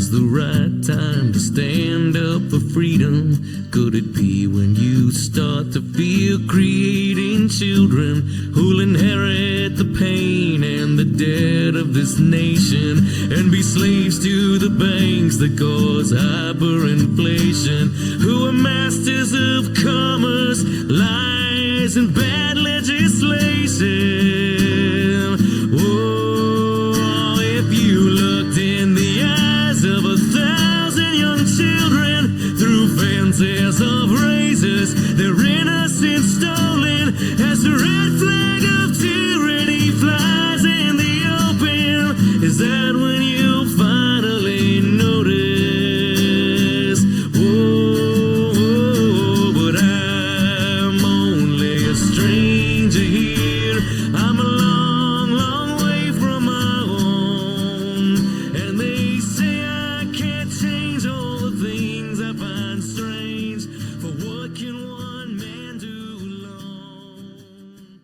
was the right time to stand up for freedom? Could it be when you start to feel creating children who'll inherit the pain and the debt of this nation and be slaves to the banks that cause hyperinflation, who are masters of commerce, lies, and bad legislation? Oh, if you looked in the eyes of 1,000 young children through fences of razors, their innocence stolen as the red flag of tyranny flies in the open, is that when you'll finally notice? Whoa, but I'm only a stranger here. I'm a long, long way from my home, and they say I can't change all the things I find strange, for what can one man do alone?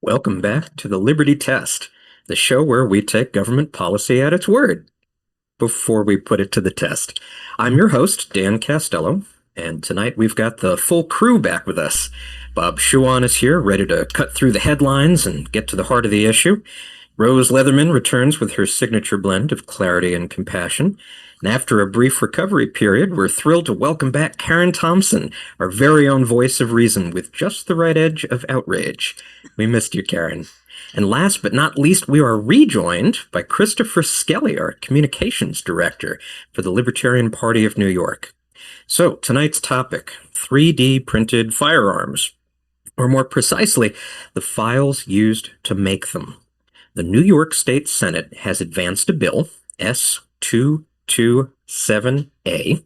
Welcome back to the Liberty Test, the show where we take government policy at its word before we put it to the test. I'm your host, Dan Castello, and tonight we've got the full crew back with us. Bob Schuon is here, ready to cut through the headlines and get to the heart of the issue. Rose Leatherman returns with her signature blend of clarity and compassion. And after a brief recovery period, we're thrilled to welcome back Karyn Thompson, our very own voice of reason with just the right edge of outrage. We missed you, Karyn. And last but not least, we are rejoined by Christopher Skelly, our communications director for the Libertarian Party of New York. So tonight's topic, 3D printed firearms, or more precisely, the files used to make them. The New York State Senate has advanced a bill, S227A,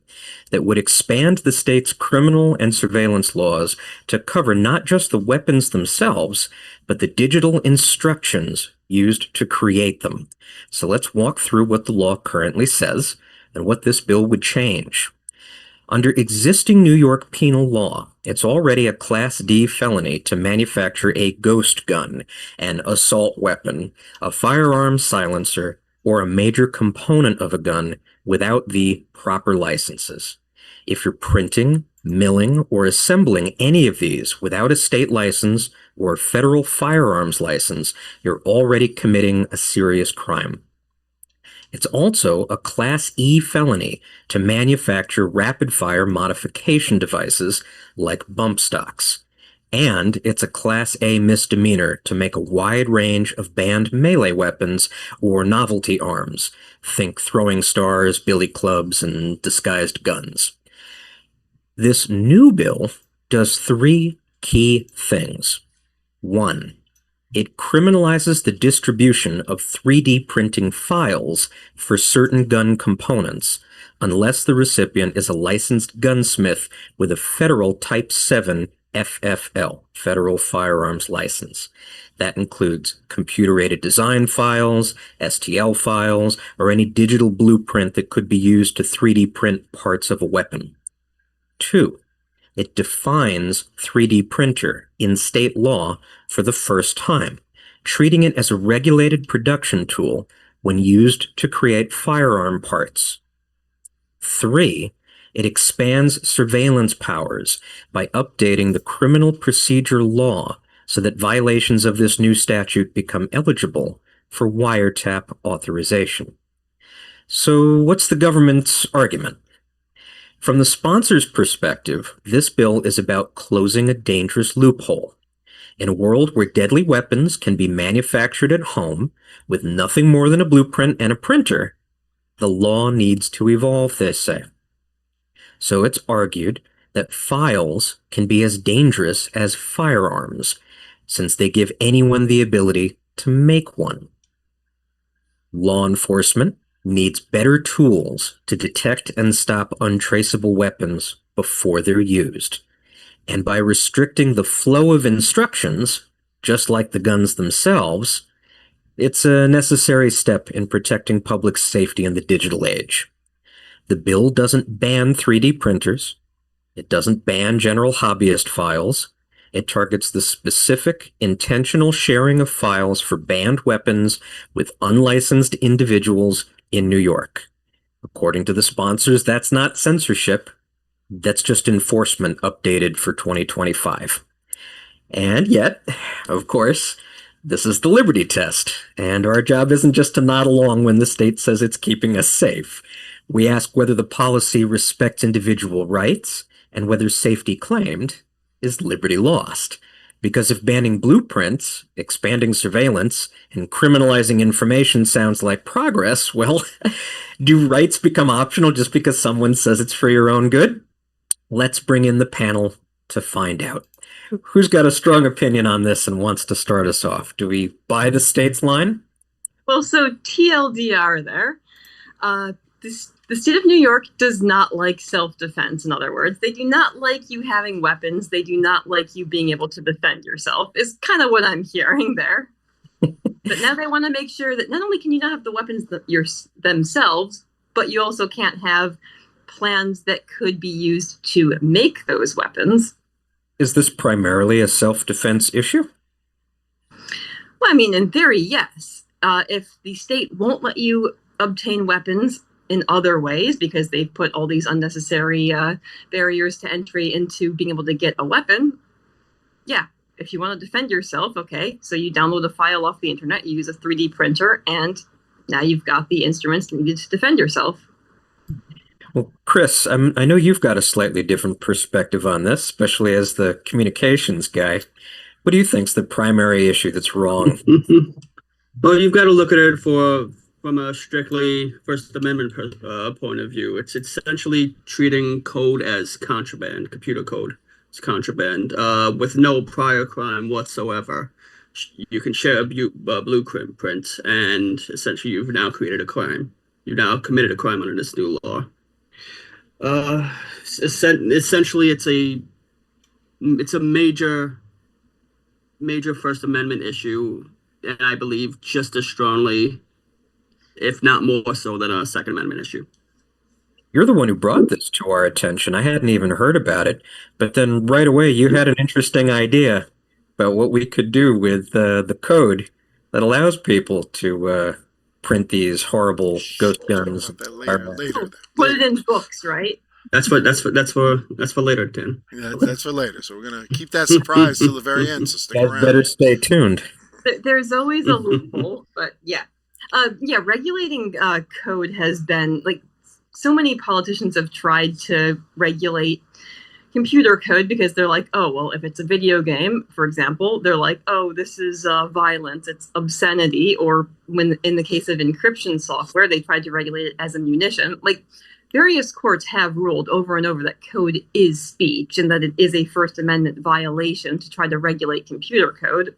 that would expand the state's criminal and surveillance laws to cover not just the weapons themselves, but the digital instructions used to create them. So let's walk through what the law currently says and what this bill would change. Under existing New York penal law, it's already a Class D felony to manufacture a ghost gun, an assault weapon, a firearm silencer, or a major component of a gun without the proper licenses. If you're printing, milling, or assembling any of these without a state license or federal firearms license, you're already committing a serious crime. It's also a Class E felony to manufacture rapid-fire modification devices like bump stocks. And it's a Class A misdemeanor to make a wide range of banned melee weapons or novelty arms. Think throwing stars, billy clubs, and disguised guns. This new bill does three key things. 1. It criminalizes the distribution of 3D printing files for certain gun components, unless the recipient is a licensed gunsmith with a federal Type 7 FFL, Federal Firearms License. That includes computer-aided design files, STL files, or any digital blueprint that could be used to 3D print parts of a weapon. 2. It defines 3D printer in state law for the first time, treating it as a regulated production tool when used to create firearm parts. 3. It expands surveillance powers by updating the criminal procedure law so that violations of this new statute become eligible for wiretap authorization. So what's the government's argument? From the sponsor's perspective, this bill is about closing a dangerous loophole. In a world where deadly weapons can be manufactured at home with nothing more than a blueprint and a printer, the law needs to evolve, they say. So it's argued that files can be as dangerous as firearms, since they give anyone the ability to make one. Law enforcement needs better tools to detect and stop untraceable weapons before they're used. And by restricting the flow of instructions, just like the guns themselves, it's a necessary step in protecting public safety in the digital age. The bill doesn't ban 3D printers. It doesn't ban general hobbyist files. It targets the specific, intentional sharing of files for banned weapons with unlicensed individuals in New York. According to the sponsors, that's not censorship. That's just enforcement updated for 2025. And yet, of course, this is the liberty test, and our job isn't just to nod along when the state says it's keeping us safe. We ask whether the policy respects individual rights and whether safety claimed is liberty lost. Because if banning blueprints, expanding surveillance, and criminalizing information sounds like progress, well, do rights become optional just because someone says it's for your own good? Let's bring in the panel to find out. Who's got a strong opinion on this and wants to start us off? Do we buy the state's line? Well, so TLDR there. The state of New York does not like self-defense, in other words. They do not like you having weapons. They do not like you being able to defend yourself, is kind of what I'm hearing there. But now they want to make sure that not only can you not have the weapons themselves, but you also can't have plans that could be used to make those weapons. Is this primarily a self-defense issue? Well, I mean, in theory, yes. If the state won't let you obtain weapons in other ways because they've put all these unnecessary barriers to entry into being able to get a weapon, yeah, if you want to defend yourself, okay, so you download a file off the internet, you use a 3D printer, and now you've got the instruments needed to defend yourself. Well, Chris, I know you've got a slightly different perspective on this, especially as the communications guy. What do you think's the primary issue that's wrong? Well, you've got to look at it from a strictly First Amendment point of view. It's essentially treating code as contraband, computer code as contraband, with no prior crime whatsoever. You can share a blueprint, and essentially you've now created a crime. You've now committed a crime under this new law. Essentially, it's a major First Amendment issue, and I believe just as strongly, if not more so, than a Second Amendment issue. You're the one who brought this to our attention. I hadn't even heard about it, but then right away you had an interesting idea about what we could do with the code that allows people to print these horrible ghost guns. Later. Put it in books, right? That's for later, Tim. Yeah, that's for later. So we're gonna keep that surprise till the very end. So stick around. Better stay tuned. There's always a loophole, but yeah, regulating code has been like so many politicians have tried to regulate computer code because they're like, oh, well, if it's a video game, for example, they're like, oh, this is violence, it's obscenity, or when in the case of encryption software, they tried to regulate it as a munition. Like, various courts have ruled over and over that code is speech and that it is a First Amendment violation to try to regulate computer code.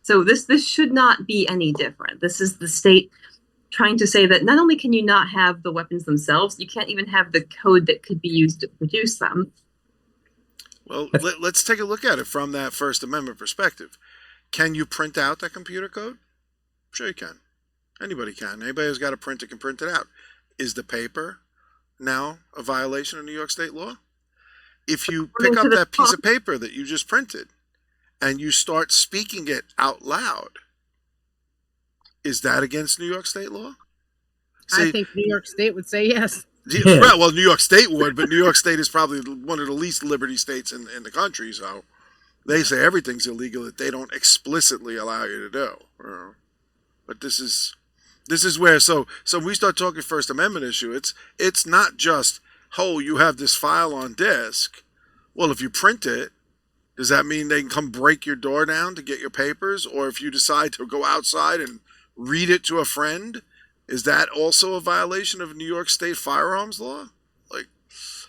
So this should not be any different. This is the state trying to say that not only can you not have the weapons themselves, you can't even have the code that could be used to produce them. Well, let's take a look at it from that First Amendment perspective. Can you print out that computer code? Sure you can. Anybody can. Anybody who's got a printer can print it out. Is the paper now a violation of New York state law? If you pick up that piece of paper that you just printed and you start speaking it out loud, is that against New York state law? I think New York State would say yes. Yeah. Well, New York State would, but New York State is probably one of the least liberty states in the country, so they say everything's illegal that they don't explicitly allow you to do. But this is where so we start talking First Amendment issue. It's not just, oh, you have this file on disk. Well, if you print it, does that mean they can come break your door down to get your papers? Or if you decide to go outside and read it to a friend, is that also a violation of New York State firearms law? Like,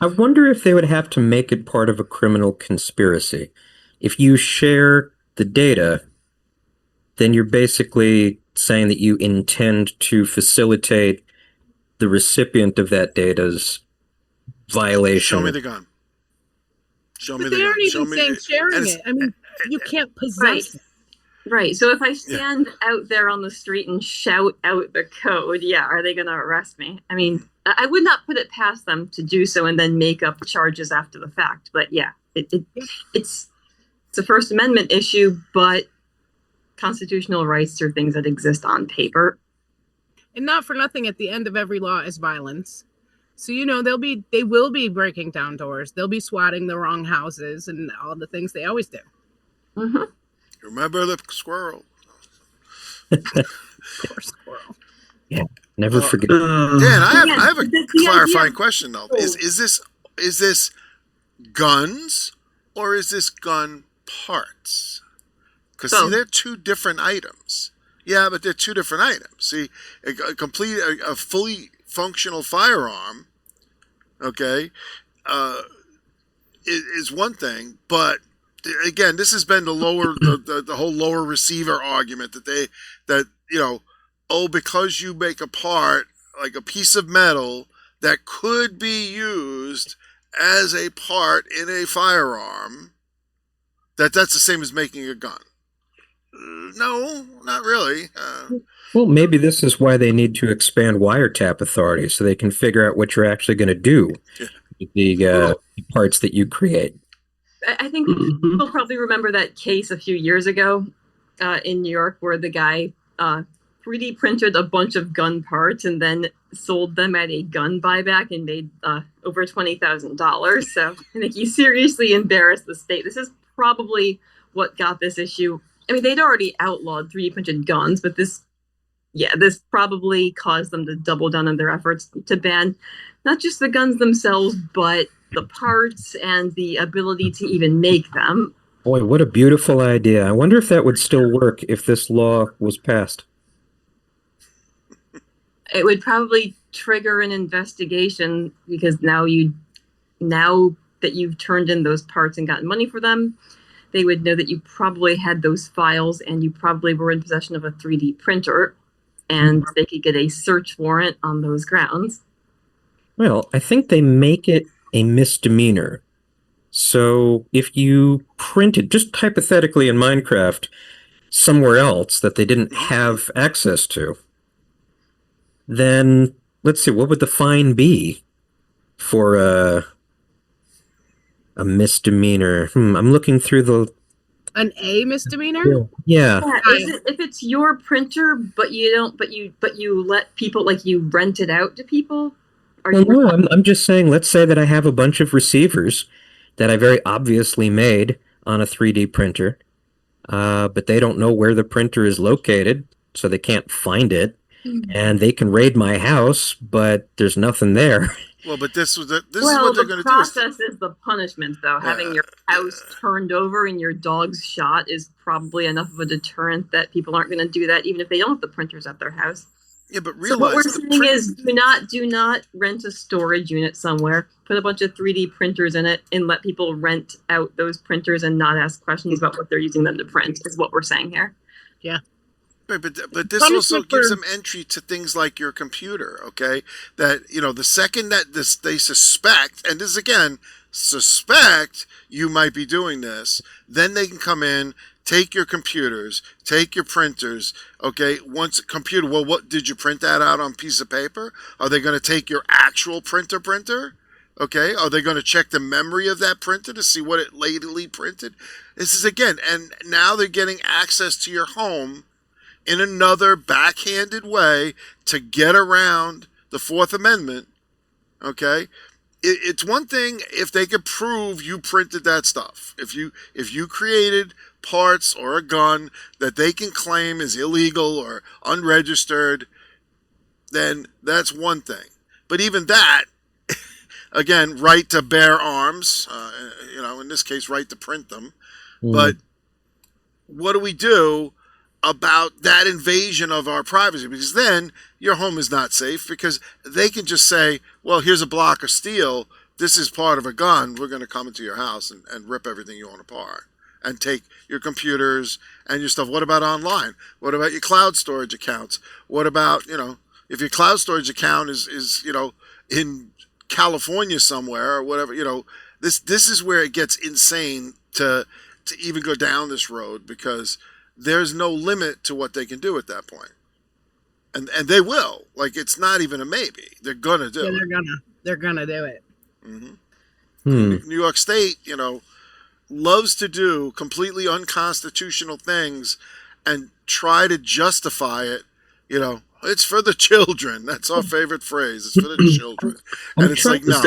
I wonder if they would have to make it part of a criminal conspiracy. If you share the data, then you're basically saying that you intend to facilitate the recipient of that data's violation. Show me the gun. Show me But the they gun. aren't even Show me saying sharing and it. I mean, you can't possess Right. it. Right. So if I stand out there on the street and shout out the code, are they going to arrest me? I mean, I would not put it past them to do so and then make up charges after the fact. But yeah, it's it's a First Amendment issue, but constitutional rights are things that exist on paper. And not for nothing, at the end of every law is violence. So, you know, they will be breaking down doors. They'll be swatting the wrong houses and all the things they always do. Mm-hmm. Remember the squirrel. Poor squirrel. Yeah, never forget. Dan, I have a the clarifying idea- question though. Is this guns or is this gun parts? Because see, Both. they're two different items. Yeah, but they're two different items. See, a fully functional firearm, okay, is one thing, but again, this has been the whole lower receiver argument that you know, oh, because you make a part like a piece of metal that could be used as a part in a firearm, that's the same as making a gun. No, not really. Well, maybe this is why they need to expand wiretap authority so they can figure out what you're actually going to do with the parts that you create. I think people probably remember that case a few years ago in New York where the guy 3D printed a bunch of gun parts and then sold them at a gun buyback and made over $20,000. So I think he seriously embarrassed the state. This is probably what got this issue. I mean, they'd already outlawed 3D printed guns, but this probably caused them to double down on their efforts to ban not just the guns themselves, but the parts and the ability to even make them. Boy, what a beautiful idea. I wonder if that would still work if this law was passed. It would probably trigger an investigation because now that you've turned in those parts and gotten money for them, they would know that you probably had those files and you probably were in possession of a 3D printer, and they could get a search warrant on those grounds. Well, I think they make it a misdemeanor. So if you printed, just hypothetically in Minecraft, somewhere else that they didn't have access to, then let's see, what would the fine be for a misdemeanor? I'm looking through An A misdemeanor? Yeah. If it's your printer, but you let people, like, you rent it out to people. Well, no, I'm just saying, let's say that I have a bunch of receivers that I very obviously made on a 3D printer, but they don't know where the printer is located, so they can't find it, and they can raid my house, but there's nothing there. Well, but this is what they're going to do. The process is the punishment, though. Having your house turned over and your dogs shot is probably enough of a deterrent that people aren't going to do that, even if they don't have the printers at their house. Yeah, but So what we're saying is, do not rent a storage unit somewhere. Put a bunch of 3D printers in it and let people rent out those printers and not ask questions about what they're using them to print. Is what we're saying here. Yeah. Right, but this also gives them entry to things like your computer, okay? That, you know, the second that they suspect, and this again, suspect you might be doing this, then they can come in, take your computers, take your printers, okay? Once computer, well, what did you print that out on a piece of paper? Are they going to take your actual printer? Okay, are they going to check the memory of that printer to see what it lately printed? This is again, and now they're getting access to your home in another backhanded way to get around the Fourth Amendment, okay? It's one thing if they could prove you printed that stuff. If you created parts or a gun that they can claim is illegal or unregistered, then that's one thing. But even that, again, right to bear arms, you know, in this case, right to print them. But what do we do about that invasion of our privacy? Because then your home is not safe, because they can just say, well, here's a block of steel, this is part of a gun, we're going to come into your house and rip everything you own apart and take your computers and your stuff. What about online? What about your cloud storage accounts? What about, you know, if your cloud storage account is you know, in California somewhere or whatever, you know, this is where it gets insane to even go down this road, because there's no limit to what they can do at that point. And they will. Like, it's not even a maybe. They're gonna do it. They're gonna do it. New York State, you know, loves to do completely unconstitutional things and try to justify it. You know, it's for the children. That's our favorite phrase. It's for the children. And it's like, no,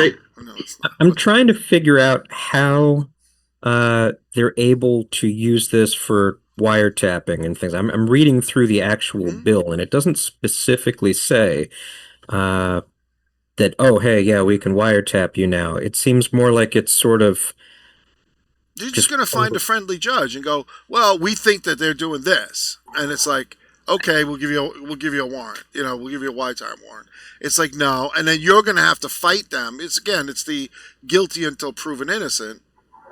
it's not. I'm trying to figure out how they're able to use this for wiretapping and things. I'm reading through the actual bill, and it doesn't specifically say that, oh, hey, yeah, we can wiretap you now. It seems more like it's sort of... You're just going to find a friendly judge and go, well, we think that they're doing this. And it's like, okay, we'll give you a warrant. You know, we'll give you a wiretap warrant. It's like, no. And then you're going to have to fight them. It's the guilty until proven innocent.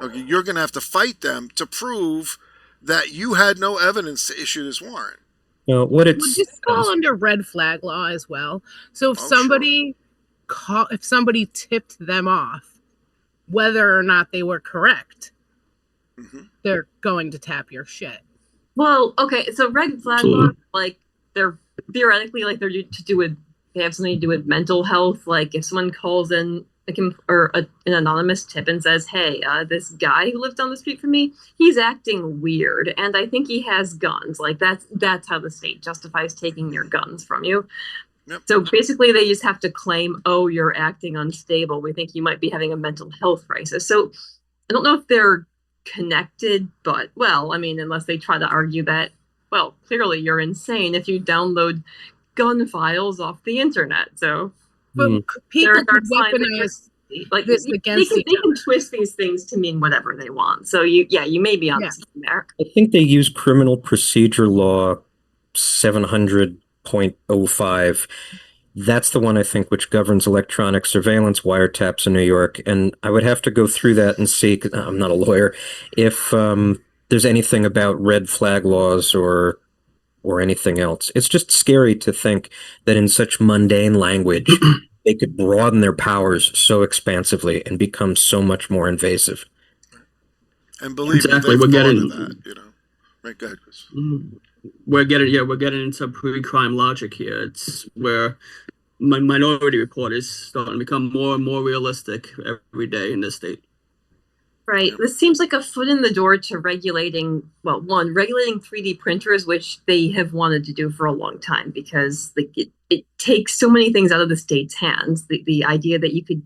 Okay, you're going to have to fight them to prove that you had no evidence to issue this warrant. Would this fall under red flag law as well? So if if somebody tipped them off, whether or not they were correct, they're going to tap your shit. Well, okay, so red flag law, like they're theoretically like they have something to do with mental health. Like if someone calls in an anonymous tip and says, "Hey, this guy who lives down the street from me, he's acting weird, and I think he has guns." Like that's how the state justifies taking your guns from you. Yep. So basically, they just have to claim, "Oh, you're acting unstable. We think you might be having a mental health crisis." So I don't know if they're connected, but well, I mean, unless they try to argue that, well, clearly you're insane if you download gun files off the internet. So, but people could weaponize like this against they can twist these things to mean whatever they want. So you may be on there. I think they use Criminal Procedure Law 700.05. That's the one, I think, which governs electronic surveillance wiretaps in New York. And I would have to go through that and see, 'cause I'm not a lawyer, if there's anything about red flag laws or anything else. It's just scary to think that in such mundane language, they could broaden their powers so expansely and become so much more invasive. And believe me, they've thought of that, you know. Right, go ahead, Chris. We're getting into pre-crime logic here. It's where Minority Report is starting to become more and more realistic every day in this state. Right. This seems like a foot in the door to regulating 3D printers, which they have wanted to do for a long time, because like it takes so many things out of the state's hands. The idea that you could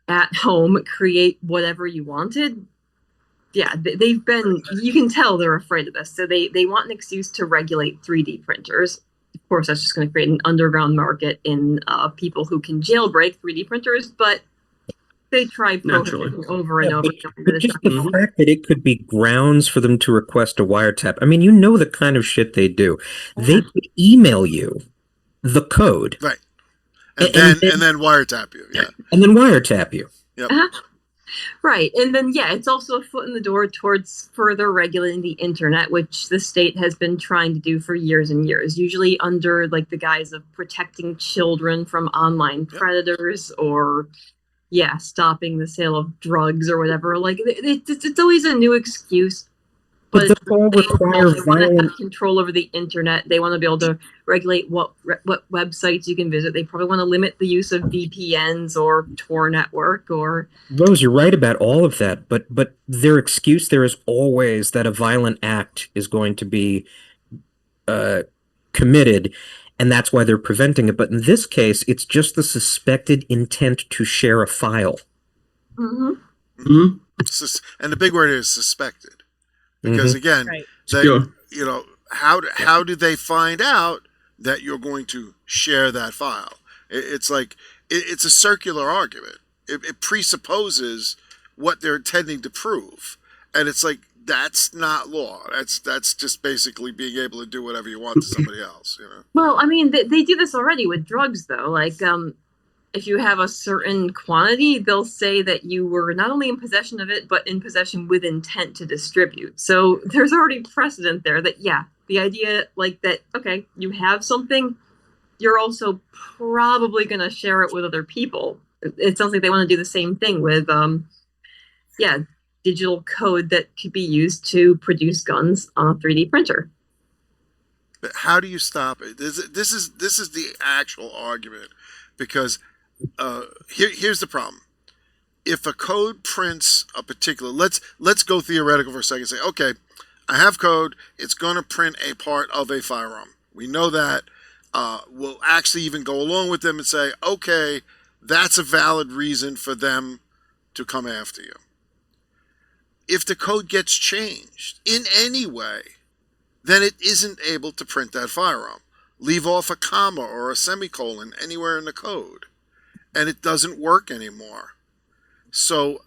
at home create whatever you wanted. Yeah, they've been, you can tell they're afraid of this. So they want an excuse to regulate 3D printers. Of course, that's just going to create an underground market in people who can jailbreak 3D printers, but they try prohibiting over and over. But just the fact that it could be grounds for them to request a wiretap. I mean, you know the kind of shit they do. Yeah. They could email you the code. Right. And then wiretap you. Yeah. And then wiretap you. Yep. Right. And then, it's also a foot in the door towards further regulating the internet, which the state has been trying to do for years and years, usually under like the guise of protecting children from online predators or, stopping the sale of drugs or whatever. Like it's always a new excuse. But they want to have control over the internet. They want to be able to regulate what websites you can visit. They probably want to limit the use of VPNs or Tor network or. Rose, you're right about all of that, but their excuse there is always that a violent act is going to be committed, and that's why they're preventing it. But in this case, it's just the suspected intent to share a file. And the big word is suspected. Because again, how do they find out that you're going to share that file? It's like it's a circular argument. It presupposes what they're intending to prove, and it's like that's not law. That's just basically being able to do whatever you want to somebody else. You know. Well, I mean, they do this already with drugs, though. Like, if you have a certain quantity, they'll say that you were not only in possession of it, but in possession with intent to distribute. So there's already precedent there that, the idea like that, okay, you have something, you're also probably going to share it with other people. It sounds like they want to do the same thing with, digital code that could be used to produce guns on a 3D printer. But how do you stop it? This is the actual argument, because here's the problem. If a code prints a particular, let's go theoretical for a second. Say, okay, I have code. It's going to print a part of a firearm. We know that. We'll actually even go along with them and say, okay, that's a valid reason for them to come after you. If the code gets changed in any way, then it isn't able to print that firearm. Leave off a comma or a semicolon anywhere in the code, and it doesn't work anymore. So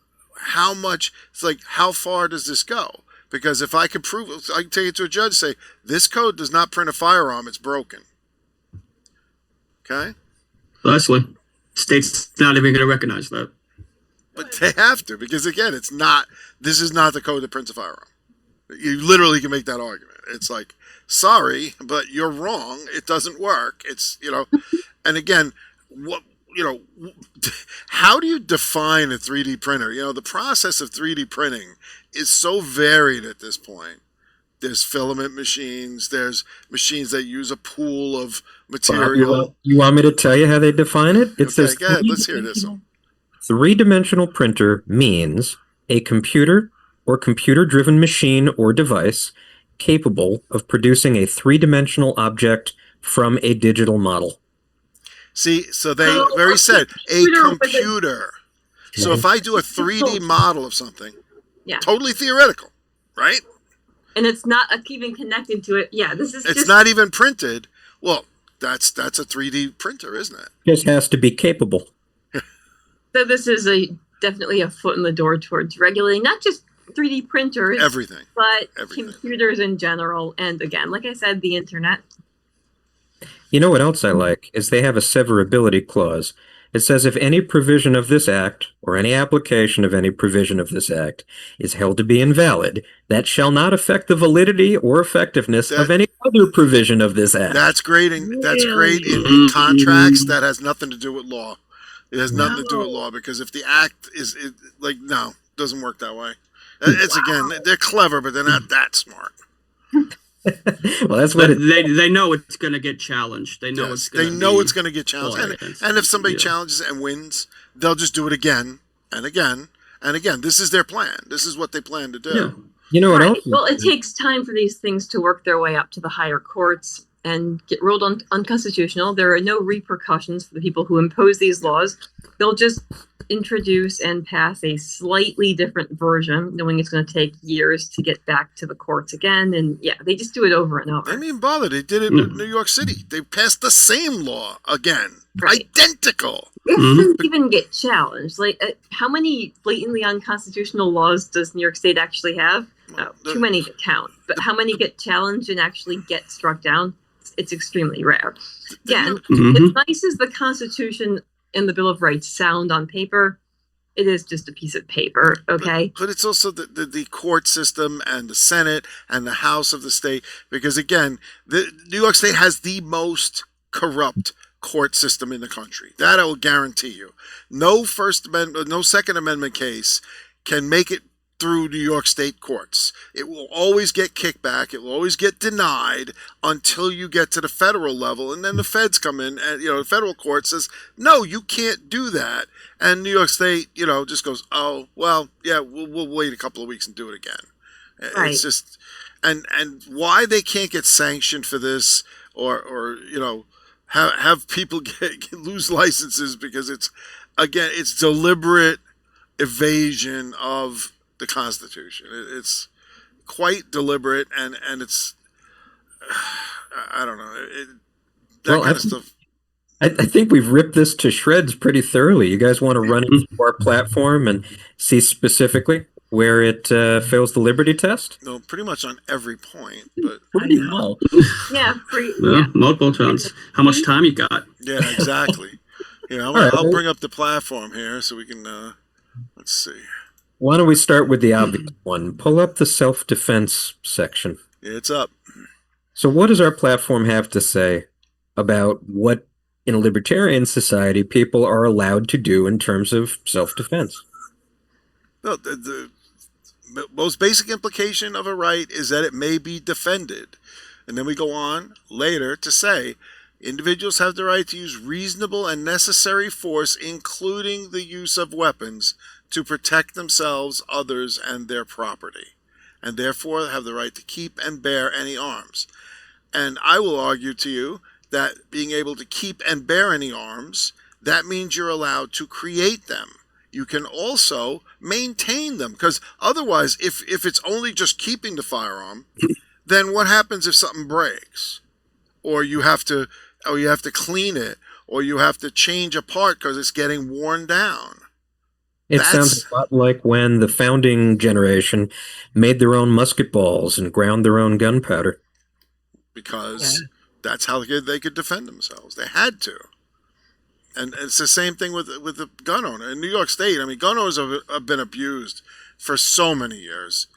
it's like, how far does this go? Because if I can prove it, I can take it to a judge and say, this code does not print a firearm, it's broken. Okay? Lastly, state's not even going to recognize that. But they have to, because again, this is not the code that prints a firearm. You literally can make that argument. It's like, sorry, but you're wrong. It doesn't work. It's, and again, how do you define a 3D printer? The process of 3D printing is so varied at this point. There's filament machines. There's machines that use a pool of material. Bob, you want me to tell you how they define it? It says go ahead. Let's hear this one. Three-dimensional printer means a computer or computer-driven machine or device capable of producing a three-dimensional object from a digital model. See, so they very said a computer. So if I do a 3D model of something, totally theoretical, right? And it's not even connected to it. Yeah, it's not even printed. Well, that's a 3D printer, isn't it? Just has to be capable. So this is definitely a foot in the door towards regulating not just 3D printers, but computers in general. And again, like I said, the internet. You know what else I like is they have a severability clause. It says if any provision of this act or any application of any provision of this act is held to be invalid, that shall not affect the validity or effectiveness of any other provision of this act. That's great. That's great in contracts. That has nothing to do with law. It has nothing to do with law, because if the act doesn't work that way. It's again, they're clever, but they're not that smart. Well, that's what they know it's going to get challenged. They know it's going to get challenged. And if somebody challenges and wins, they'll just do it again and again and again. This is their plan. This is what they plan to do. Yeah. You know what else? Well, it takes time for these things to work their way up to the higher courts and get ruled unconstitutional. There are no repercussions for the people who impose these laws. They'll just introduce and pass a slightly different version, knowing it's going to take years to get back to the courts again. And they just do it over and over. They didn't even bother. They did it in New York City. They passed the same law again. Right. Identical. It doesn't even get challenged. How many blatantly unconstitutional laws does New York State actually have? Too many to count. But how many get challenged and actually get struck down? It's extremely rare. Again, as nice as the Constitution and the Bill of Rights sound on paper, it is just a piece of paper, okay? But it's also the court system and the Senate and the House of the state, because again, the New York State has the most corrupt court system in the country. That I will guarantee you. No Second Amendment case can make it through New York State courts. It will always get kickback. It will always get denied until you get to the federal level, and then the feds come in, and the federal court says, "No, you can't do that." And New York State, just goes, "Oh, well, yeah, we'll wait a couple of weeks and do it again." Right. It's just, and why they can't get sanctioned for this, or have people lose licenses, because it's deliberate evasion of the Constitution. It's quite deliberate, and it's I don't know kind of stuff. I think we've ripped this to shreds pretty thoroughly. You guys want to run it through our platform and see specifically where it fails the liberty test? No, pretty much on every point, but pretty well. Multiple times. How much time you got? Yeah, exactly. I'll bring up the platform here so we can let's see. Why don't we start with the obvious one? Pull up the self-defense section. Yeah, it's up. So what does our platform have to say about what, in a libertarian society, people are allowed to do in terms of self-defense? No, the most basic implication of a right is that it may be defended. And then we go on later to say Individuals have the right to use reasonable and necessary force, including the use of weapons, to protect themselves, others, and their property, and therefore have the right to keep and bear any arms. And I will argue to you that being able to keep and bear any arms, that means you're allowed to create them. You can also maintain them, because otherwise, if it's only just keeping the firearm, then what happens if something breaks? Or you have to clean it, or you have to change a part because it's getting worn down. It sounds a lot like when the founding generation made their own musket balls and ground their own gunpowder. Because that's how they could defend themselves. They had to. And it's the same thing with the gun owner. In New York State, I mean, gun owners have been abused for so many years.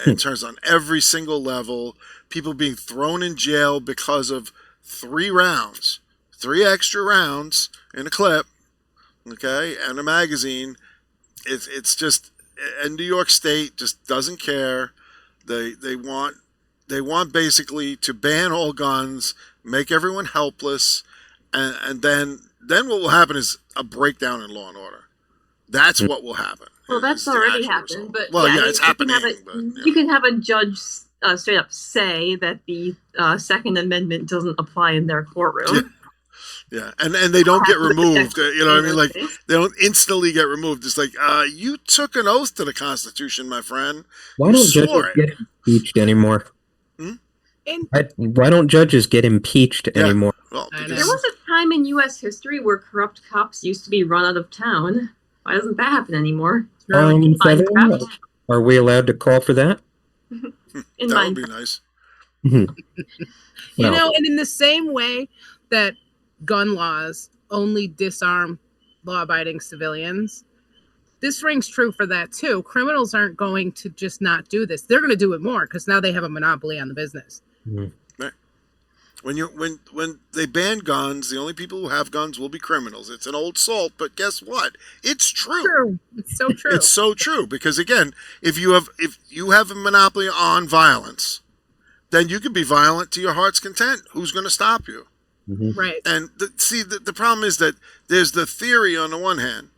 In terms on every single level, people being thrown in jail because of 3 extra rounds in a clip, okay, and a magazine. It's just, and New York State just doesn't care. They want basically to ban all guns, make everyone helpless, and then what will happen is a breakdown in law and order. That's what will happen. Well, that's already happened, but it's happening. You can have a judge straight up say that the Second Amendment doesn't apply in their courtroom. Yeah, and they don't get removed. You know what I mean? Like, they don't instantly get removed. It's like, you took an oath to the Constitution, my friend. Why don't judges get impeached anymore? Why don't judges get impeached anymore? Well, there was a time in U.S. history where corrupt cops used to be run out of town. Why doesn't that happen anymore? Are we allowed to call for that? That would be nice. You know, and in the same way that gun laws only disarm law-abiding civilians, this rings true for that too. Criminals aren't going to just not do this. They're going to do it more because now they have a monopoly on the business. Right. When they ban guns, the only people who have guns will be criminals. It's an old salt, but guess what? It's true. It's so true. It's so true, because again, if you have a monopoly on violence, then you can be violent to your heart's content. Who's going to stop you? Right. And the problem is that there's the theory on the one hand,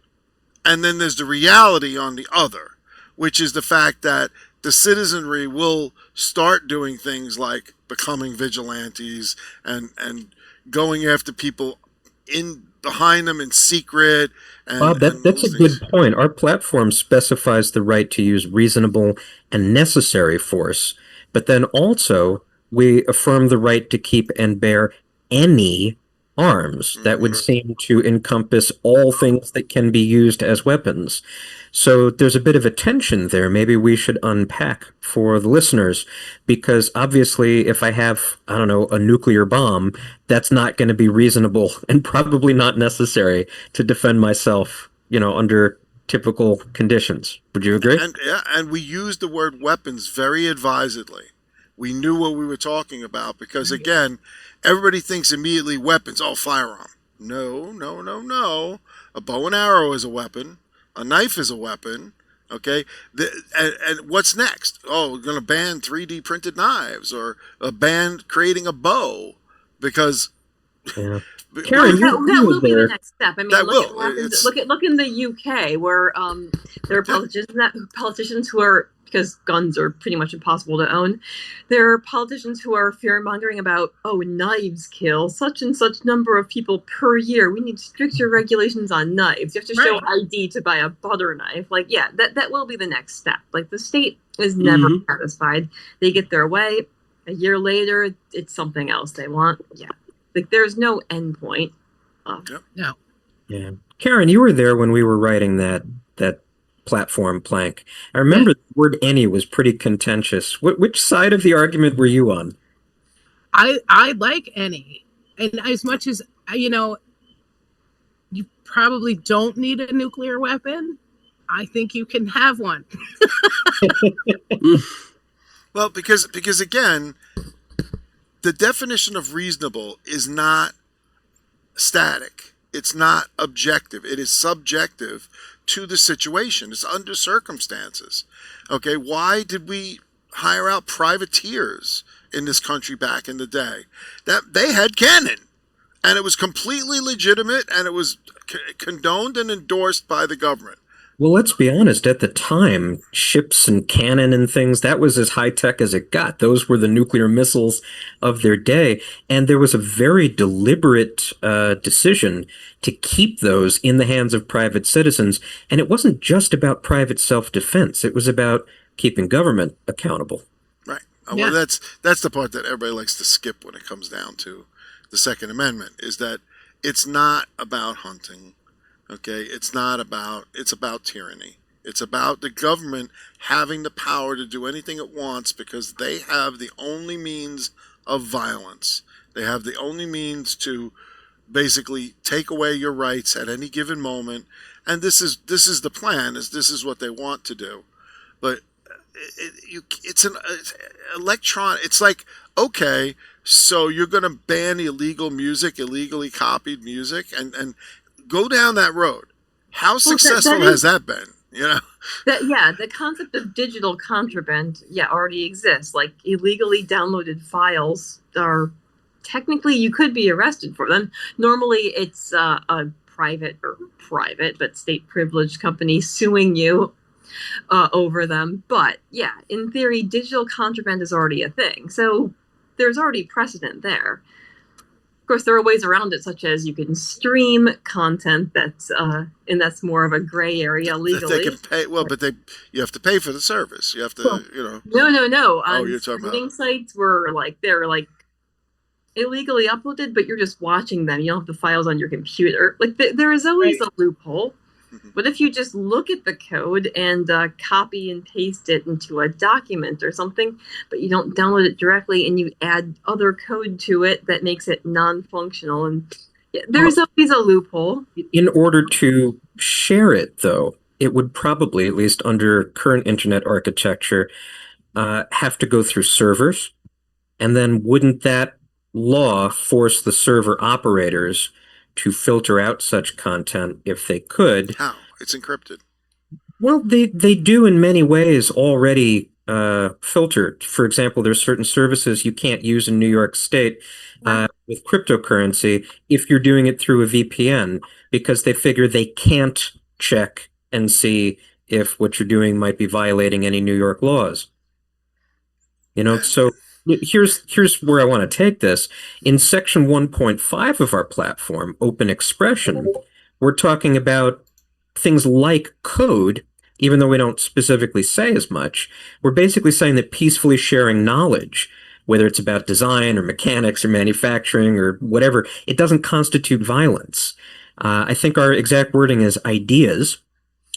and then there's the reality on the other, which is the fact that the citizenry will start doing things like becoming vigilantes and going after people in behind them in secret. Bob, that's a good point. Our platform specifies the right to use reasonable and necessary force, but then also we affirm the right to keep and bear any arms. That would seem to encompass all things that can be used as weapons. So there's a bit of a tension there. Maybe we should unpack for the listeners, because obviously if I have, I don't know, a nuclear bomb, that's not going to be reasonable and probably not necessary to defend myself, under typical conditions. Would you agree? And we use the word weapons very advisedly. We knew what we were talking about, because again, everybody thinks immediately weapons. Oh, firearm. No. A bow and arrow is a weapon. A knife is a weapon. Okay. And what's next? Oh, we're going to ban 3D printed knives, or ban creating a bow, because. Yeah. Karyn, that will be the next step. I mean, look in the UK, where there are politicians who are, because guns are pretty much impossible to own, there are politicians who are fear-mongering about, knives kill such and such number of people per year. We need stricter regulations on knives. You have to show ID to buy a butter knife. Like, that will be the next step. Like, the state is never satisfied. They get their way. A year later, it's something else they want. Yeah. Like, there's no end point. No. Yeah. Karyn, you were there when we were writing that platform plank. I remember the word any was pretty contentious. Which side of the argument were you on? I like any. And as much as, you probably don't need a nuclear weapon, I think you can have one. Well, because again, the definition of reasonable is not static. It's not objective. It is subjective to the situation. It's under circumstances. Okay, why did we hire out privateers in this country back in the day? That they had cannon. and it was completely legitimate, and it was condoned and endorsed by the government. Well, let's be honest. At the time, ships and cannon and things, that was as high tech as it got. Those were the nuclear missiles of their day. And there was a very deliberate decision to keep those in the hands of private citizens. And it wasn't just about private self-defense. It was about keeping government accountable. Right. Yeah. Well, that's the part that everybody likes to skip when it comes down to the Second Amendment, is that it's not about hunting. Okay, it's about tyranny. It's about the government having the power to do anything it wants because they have the only means of violence. They have the only means to basically take away your rights at any given moment. And this is the plan. This is what they want to do. But it's an electron. It's like, okay, so you're going to ban illegal music, illegally copied music, and go down that road. How successful has that been? You know, the concept of digital contraband, already exists. Like illegally downloaded files are technically you could be arrested for them. Normally, it's a private but state privileged company suing you over them. But in theory, digital contraband is already a thing. So there's already precedent there. Of course, there are ways around it, such as you can stream content that's more of a gray area legally. They can pay, but you have to pay for the service. You have to, No. Oh, you're talking about streaming sites were they're illegally uploaded, but you're just watching them. You don't have the files on your computer. There is always a loophole. But if you just look at the code and copy and paste it into a document or something, but you don't download it directly and you add other code to it that makes it non-functional, and there's always a loophole. In order to share it, though, it would probably, at least under current internet architecture, have to go through servers. And then wouldn't that law force the server operators to filter out such content if they could? How? It's encrypted. Well, they do in many ways already filter. For example, there's certain services you can't use in New York State with cryptocurrency if you're doing it through a VPN, because they figure they can't check and see if what you're doing might be violating any New York laws. So here's where I want to take this. In section 1.5 of our platform, open expression, we're talking about things like code, even though we don't specifically say as much. We're basically saying that peacefully sharing knowledge, whether it's about design or mechanics or manufacturing or whatever, it doesn't constitute violence. I think our exact wording is ideas,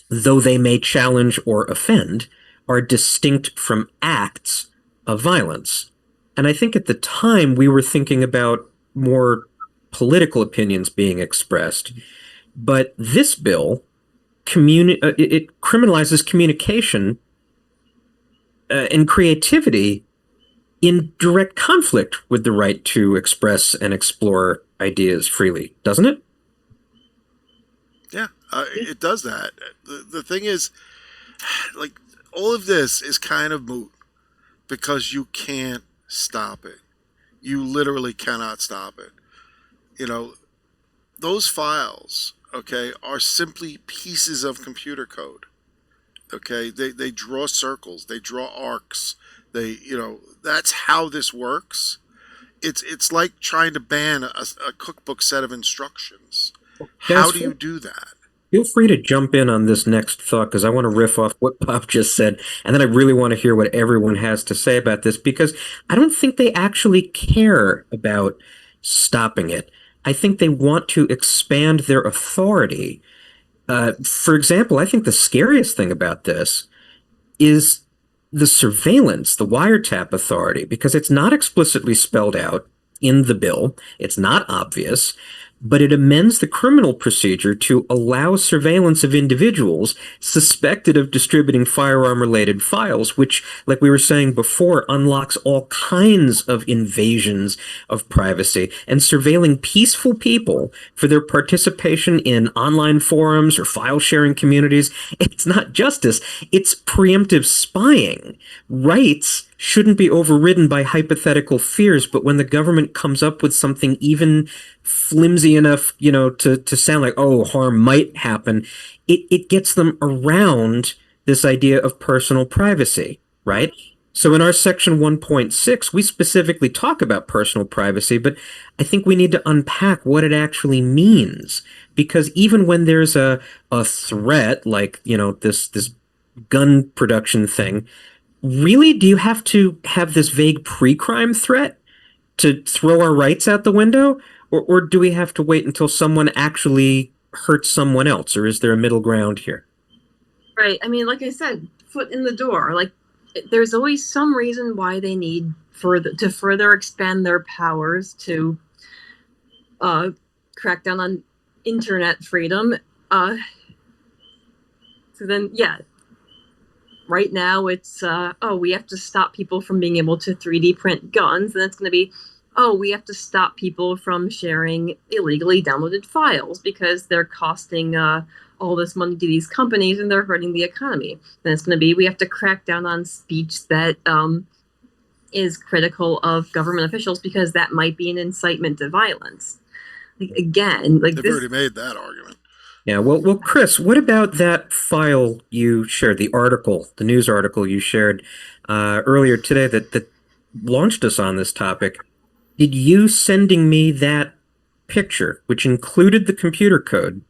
though they may challenge or offend, are distinct from acts of violence. And I think at the time we were thinking about more political opinions being expressed. But this bill, it criminalizes communication and creativity in direct conflict with the right to express and explore ideas freely, doesn't it? Yeah, it does that. The thing is, all of this is kind of moot because you can't stop it. You literally cannot stop it. Those files, okay, are simply pieces of computer code. Okay, they draw circles, they draw arcs. That's how this works. It's like trying to ban a cookbook set of instructions. How do you do that? Feel free to jump in on this next thought, because I want to riff off what Bob just said, and then I really want to hear what everyone has to say about this, because I don't think they actually care about stopping it. I think they want to expand their authority. For example, I think the scariest thing about this is the surveillance, the wiretap authority, because it's not explicitly spelled out in the bill. It's not obvious. But it amends the criminal procedure to allow surveillance of individuals suspected of distributing firearm-related files, which, like we were saying before, unlocks all kinds of invasions of privacy. And surveilling peaceful people for their participation in online forums or file-sharing communities, it's not justice, it's preemptive spying. Rights shouldn't be overridden by hypothetical fears. But when the government comes up with something even flimsy enough, to sound like, oh, harm might happen, it gets them around this idea of personal privacy, right? So in our section 1.6, we specifically talk about personal privacy, but I think we need to unpack what it actually means. Because even when there's a threat, like, this gun production thing, really, do you have to have this vague pre-crime threat to throw our rights out the window? Or do we have to wait until someone actually hurts someone else? Or is there a middle ground here? Right. I mean, like I said, foot in the door. Like, there's always some reason why they need to further expand their powers to crack down on internet freedom. So then, yeah. Right now, it's, we have to stop people from being able to 3D print guns. And it's going to be, we have to stop people from sharing illegally downloaded files because they're costing all this money to these companies and they're hurting the economy. Then it's going to be, we have to crack down on speech that is critical of government officials because that might be an incitement to violence. Like, again, like They've this, already made that argument. Yeah, well, Chris, what about that file you shared, the news article you shared earlier today that launched us on this topic? Did you sending me that picture, which included the computer code,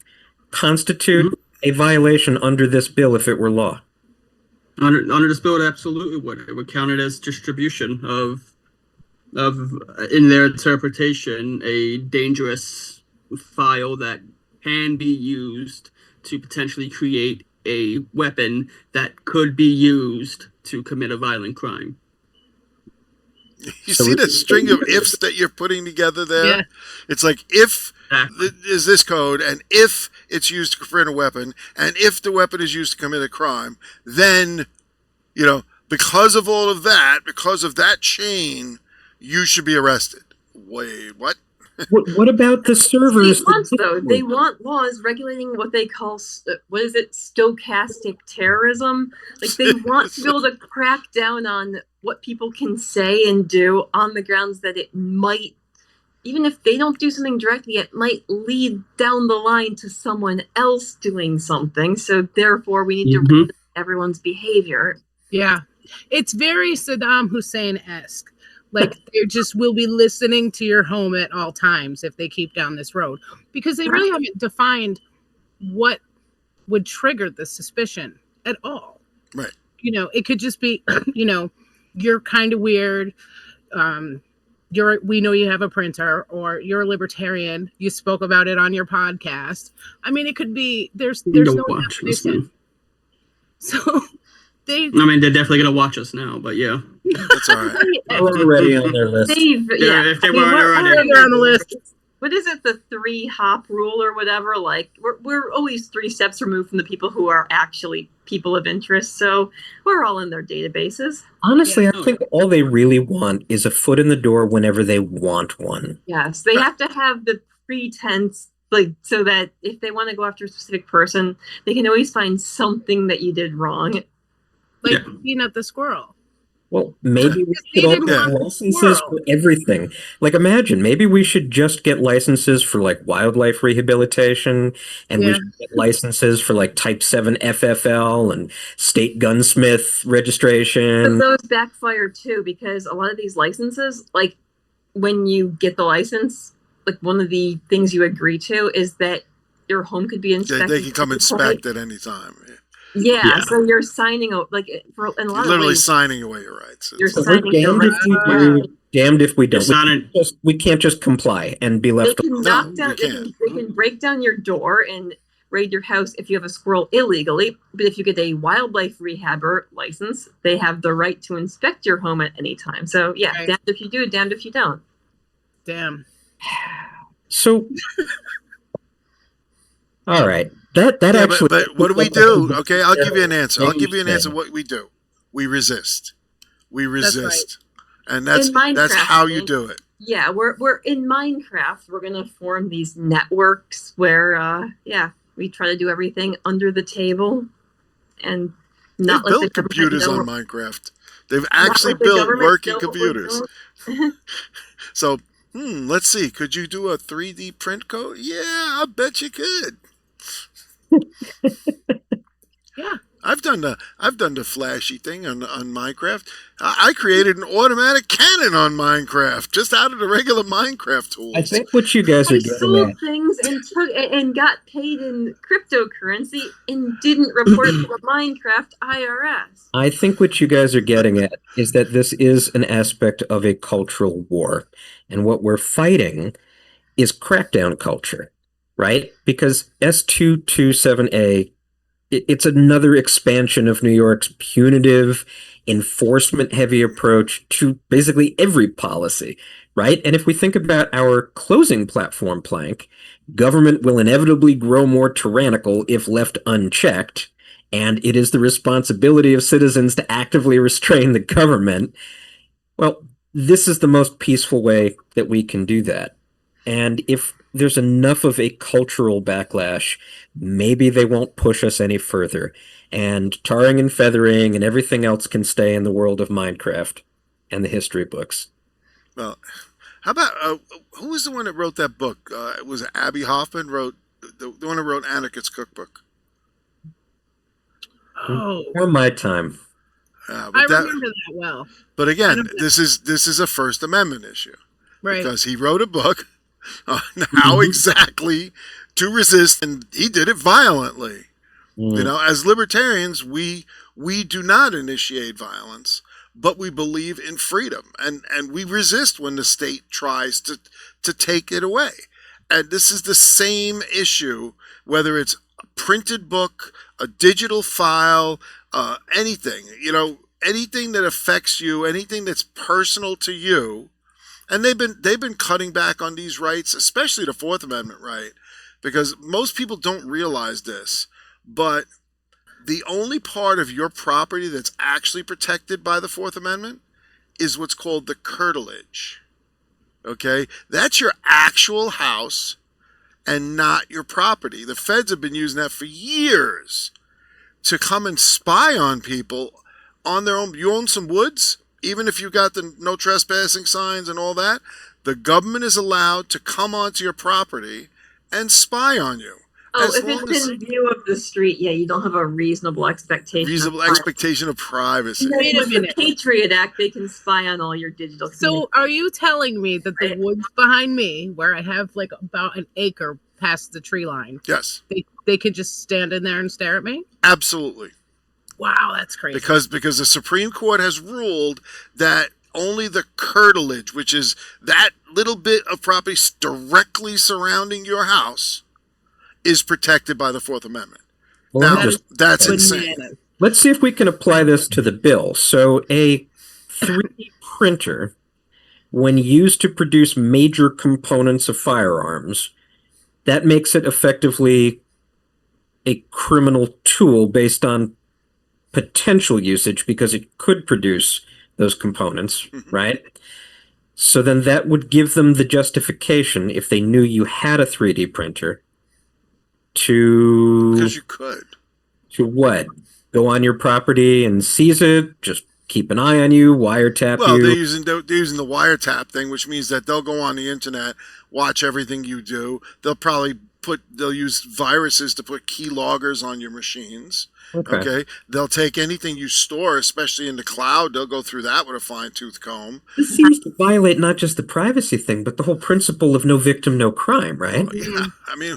constitute a violation under this bill if it were law? Under this bill, it absolutely would. It would count it as distribution of in their interpretation, a dangerous file that can be used to potentially create a weapon that could be used to commit a violent crime. You see the string of ifs that you're putting together there? Yeah. It's like, if is this code, and if it's used to print a weapon, and if the weapon is used to commit a crime, then, because of all of that, because of that chain, you should be arrested. Wait, what? What about the servers? They want laws regulating what they call, stochastic terrorism. Like, they want to be able to crack down on what people can say and do on the grounds that it might, even if they don't do something directly, it might lead down the line to someone else doing something. So therefore, we need to regulate everyone's behavior. Yeah. It's very Saddam Hussein-esque. Like, they just will be listening to your home at all times if they keep down this road. Because they really haven't defined what would trigger the suspicion at all. Right. It could just be, you're kind of weird. We know you have a printer, or you're a libertarian. You spoke about it on your podcast. I mean, it could be, there's no definition. So... they're definitely going to watch us now, but yeah. That's all right. We're already on their list. If they were already on the list. What is it, the 3-hop rule or whatever? Like, we're always 3 steps removed from the people who are actually people of interest, so we're all in their databases. Honestly, I think all they really want is a foot in the door whenever they want one. Yes, they have to have the pretense, like, so that if they want to go after a specific person, they can always find something that you did wrong. Like Peanut the squirrel. Well, maybe we should all get licenses for everything. Like, imagine, maybe we should just get licenses for, like, wildlife rehabilitation, and we should get licenses for, like, Type 7 FFL and state gunsmith registration. But those backfire, too, because a lot of these licenses, like, when you get the license, like, one of the things you agree to is that your home could be inspected. They can come inspect at any time. Yeah, so you're signing, like, in a lot You're of literally ways, signing away your rights. you're So signing we're your damned if we rights. do, damned if we don't. We can't just comply and be They left can alone. knock down. you They can break down your door and raid your house if you have a squirrel illegally. But if you get a wildlife rehabber license, they have the right to inspect your home at any time. So yeah, Right. damned if you do, damned if you don't. Damn. So, all right. That Yeah, actually. but what do we do? Okay, I'll give you an answer. I'll give you an answer. What we do? We resist. We resist, and that's In Minecraft, how you do it. Yeah, we're in Minecraft. We're gonna form these networks where we try to do everything under the table and not They let build the computers know on Minecraft. They've actually let the built government working know what we're computers. doing. So, let's see. Could you do a 3D print code? Yeah, I bet you could. Yeah. I've done the flashy thing on Minecraft. I created an automatic cannon on Minecraft just out of the regular Minecraft tools. I think what you guys are They getting sold at. things and got paid in cryptocurrency and didn't report to the Minecraft IRS. I think what you guys are getting at is that this is an aspect of a cultural war. And what we're fighting is crackdown culture, right? Because S227A, it's another expansion of New York's punitive, enforcement-heavy approach to basically every policy, right? And if we think about our closing platform plank, government will inevitably grow more tyrannical if left unchecked, and it is the responsibility of citizens to actively restrain the government. Well, this is the most peaceful way that we can do that. And if there's enough of a cultural backlash, maybe they won't push us any further. And tarring and feathering and everything else can stay in the world of Minecraft and the history books. Well, how about who was the one that wrote that book? Was it Abby Hoffman wrote the one who wrote Anarchist Cookbook? Oh, For my time. I remember that well. But again, this is a First Amendment issue, Right. because he wrote a book on how exactly to resist, and he did it violently. You know, as libertarians, we do not initiate violence, but we believe in freedom, and we resist when the state tries to take it away. And this is the same issue, whether it's a printed book, a digital file, anything, anything that affects you, anything that's personal to you. And they've been cutting back on these rights, especially the Fourth Amendment right, because most people don't realize this, but the only part of your property that's actually protected by the Fourth Amendment is what's called the curtilage. Okay? That's your actual house and not your property. The feds have been using that for years to come and spy on people on their own. You own some woods, even if you got the no trespassing signs and all that, the government is allowed to come onto your property and spy on you. Oh, if it's in view of the street, yeah, you don't have a reasonable expectation. Reasonable expectation of privacy. Wait a With minute. the Patriot Act, they can spy on all your digital. So are you telling me that the woods behind me, where I have like about an acre past the tree line, Yes, they could just stand in there and stare at me? absolutely. Wow, that's crazy. Because the Supreme Court has ruled that only the curtilage, which is that little bit of property directly surrounding your house, is protected by the Fourth Amendment. Well, Now, that's insane. Bananas. let's see if we can apply this to the bill. So a 3D printer, when used to produce major components of firearms, that makes it effectively a criminal tool based on potential usage because it could produce those components, right? So then that would give them the justification, if they knew you had a 3D printer, Because you could. to what? Go on your property and seize it? Just keep an eye on you, wiretap Well, you? they're using the wiretap thing, which means that they'll go on the internet, watch everything you do. They'll use viruses to put keyloggers on your machines. Okay. They'll take anything you store, especially in the cloud. They'll go through that with a fine-tooth comb. This seems to violate not just the privacy thing, but the whole principle of no victim, no crime, right? Yeah. I mean,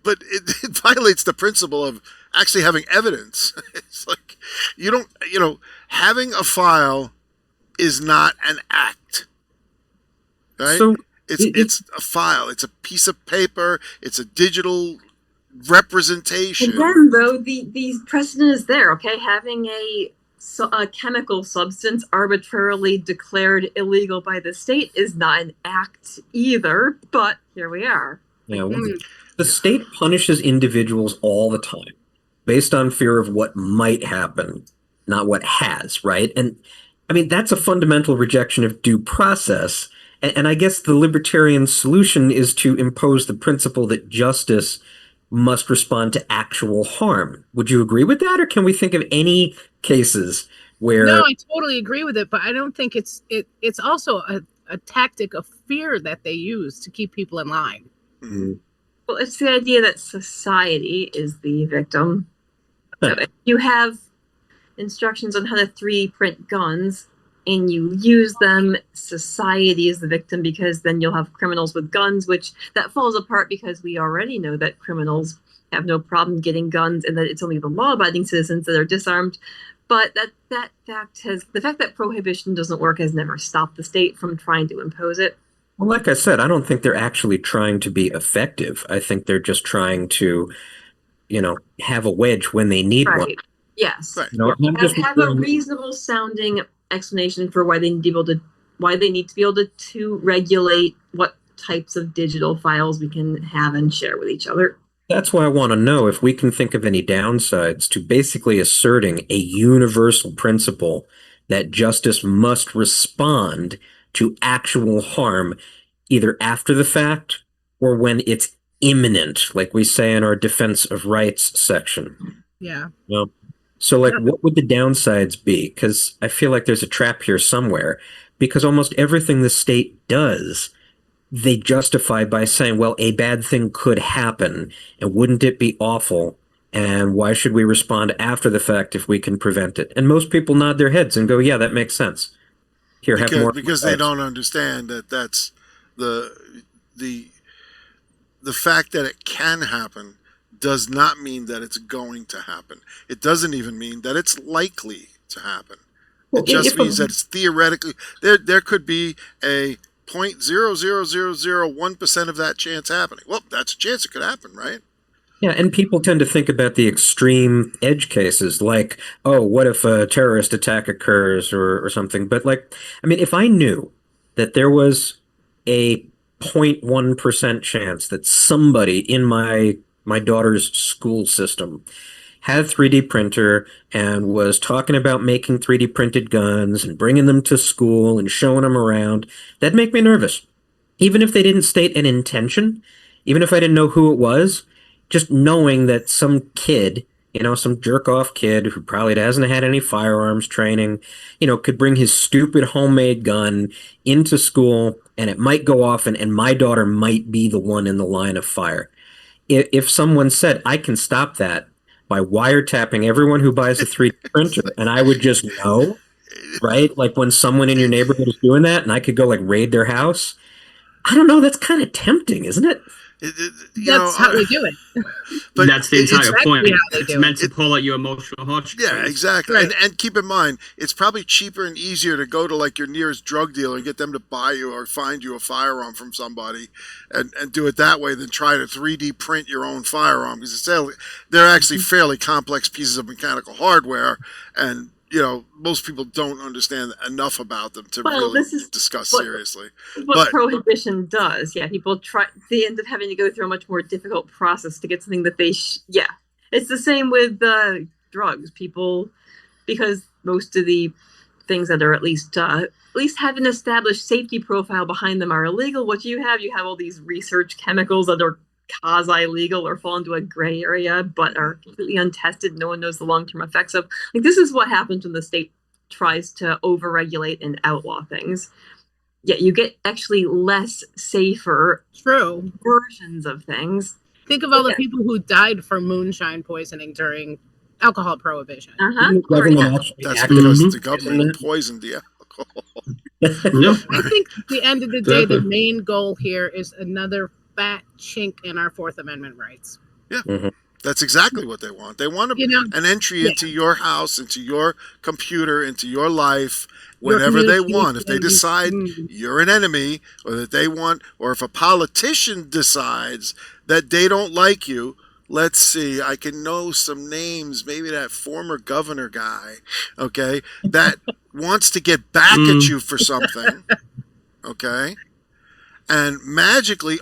but it violates the principle of actually having evidence. It's like, having a file is not an act, right? So it's a file. It's a piece of paper. It's a digital representation. Again, though, the precedent is there. Okay, having a chemical substance arbitrarily declared illegal by the state is not an act either. But here we are. The state punishes individuals all the time based on fear of what might happen, not what has, right? And I mean, that's a fundamental rejection of due process. And I guess the libertarian solution is to impose the principle that justice must respond to actual harm. Would you agree with that, or can we think of any cases where? No, I totally agree with it, but I don't think it's also a tactic of fear that they use to keep people in line. Mm-hmm. Well, it's the idea that society is the victim. So if you have instructions on how to 3D print guns and you use them, society is the victim, because then you'll have criminals with guns, which that falls apart because we already know that criminals have no problem getting guns and that it's only the law-abiding citizens that are disarmed. But the fact that prohibition doesn't work has never stopped the state from trying to impose it. Well, like I said, I don't think they're actually trying to be effective. I think they're just trying to, have a wedge when they need one. Right. Yes. Right. Have a reasonable sounding explanation for why they need to be able to regulate what types of digital files we can have and share with each other. That's why I want to know if we can think of any downsides to basically asserting a universal principle that justice must respond to actual harm either after the fact or when it's imminent, like we say in our defense of rights section. Yeah. So what would the downsides be? Because I feel like there's a trap here somewhere, because almost everything the state does, they justify by saying, well, a bad thing could happen, and wouldn't it be awful? And why should we respond after the fact if we can prevent it? And most people nod their heads and go, yeah, that makes sense. Here, have more. Because they don't understand that that's the fact that it can happen does not mean that it's going to happen. It doesn't even mean that it's likely to happen. It just means that it's theoretically there could be a 0.00001% of that chance happening. Well, that's a chance it could happen, right? Yeah, and people tend to think about the extreme edge cases, like, oh, what if a terrorist attack occurs or something? But if I knew that there was a 0.1% chance that somebody in my daughter's school system had a 3D printer and was talking about making 3D printed guns and bringing them to school and showing them around, that'd make me nervous. Even if they didn't state an intention, even if I didn't know who it was, just knowing that some kid, some jerk-off kid who probably hasn't had any firearms training, could bring his stupid homemade gun into school and it might go off and my daughter might be the one in the line of fire. If someone said, I can stop that by wiretapping everyone who buys a 3D printer, and I would just know, right? Like when someone in your neighborhood is doing that and I could go raid their house. I don't know. That's kind of tempting, isn't it? That's how we do it. But that's the entire point. It's meant to pull at your emotional heartstrings. Yeah, exactly. Right. And keep in mind, it's probably cheaper and easier to go to your nearest drug dealer and get them to buy you or find you a firearm from somebody and do it that way than try to 3D print your own firearm, because they're actually fairly complex pieces of mechanical hardware, and most people don't understand enough about them to really discuss seriously. What prohibition does, they end up having to go through a much more difficult process to get something that they, it's the same with drugs. People, because most of the things that are at least have an established safety profile behind them are illegal. What you have all these research chemicals that are quasi-legal or fall into a gray area but are completely untested. No one knows the long-term effects of. This is what happens when the state tries to overregulate and outlaw things. Yeah, you get actually less safer versions of things. Think of all the people who died from moonshine poisoning during alcohol prohibition. That's because the government poisoned the alcohol. I think at the end of the day, the main goal here is another fat chink in our Fourth Amendment rights. Yeah, that's exactly what they want. They want an entry into your house, into your computer, into your life, whenever they want. If they decide you're an enemy, or that they want, or if a politician decides that they don't like you, let's see, I can know some names, maybe that former governor guy, okay, that wants to get back at you for something, okay? And magically,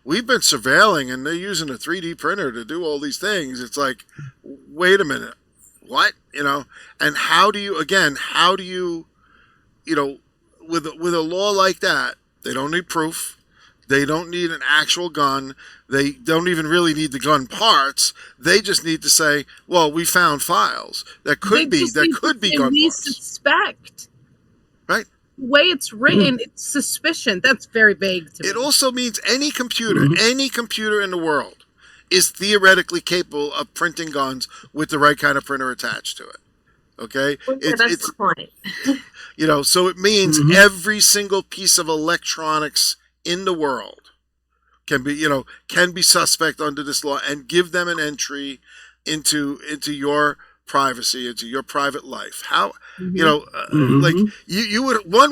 we've been surveilling and they're using a 3D printer to do all these things. It's like, wait a minute, what? And how do you, with a law like that, they don't need proof. They don't need an actual gun. They don't even really need the gun parts. They just need to say, "Well, we found files that could be gun we parts." suspect. Right. The way it's written, it's suspicion. That's very vague to me. It also means any computer in the world is theoretically capable of printing guns with the right kind of printer attached to it. Okay? That's the point. So it means every single piece of electronics in the world can be suspect under this law, and give them an entry into your privacy, into your private life. How one